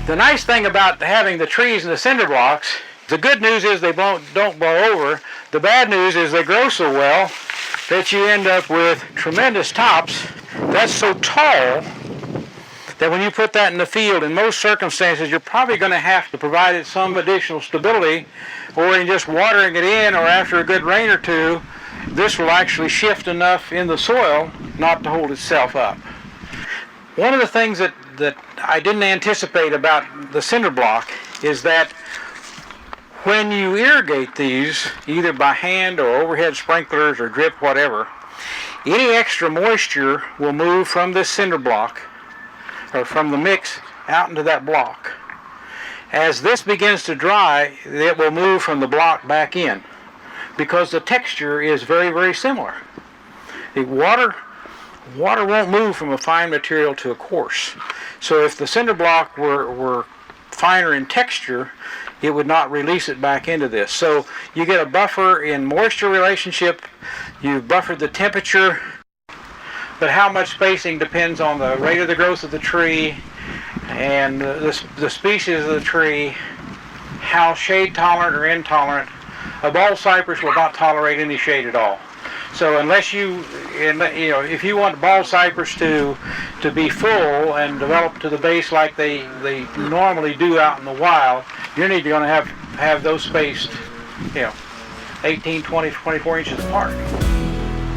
The nice thing about having the trees and the cinder blocks, the good news is they don't blow over. The bad news is they grow so well that you end up with tremendous tops. That's so tall that when you put that in the field, in most circumstances, you're probably going to have to provide it some additional stability, or in just watering it in, or after a good rain or two, this will actually shift enough in the soil not to hold itself up. One of the things that I didn't anticipate about the cinder block is that when you irrigate these, either by hand or overhead sprinklers or drip, whatever, any extra moisture will move from this cinder block or from the mix out into that block. As this begins to dry, it will move from the block back in because the texture is very, very similar. The water won't move from a fine material to a coarse. So if the cinder block were finer in texture, it would not release it back into this. So you get a buffer in moisture relationship, you've buffered the temperature, but how much spacing depends on the rate of the growth of the tree and the species of the tree, how shade tolerant or intolerant. A bald cypress will not tolerate any shade at all. So unless if you want bald cypress to be full and develop to the base like they normally do out in the wild, you're going to have those spaced 18, 20, 24 inches apart.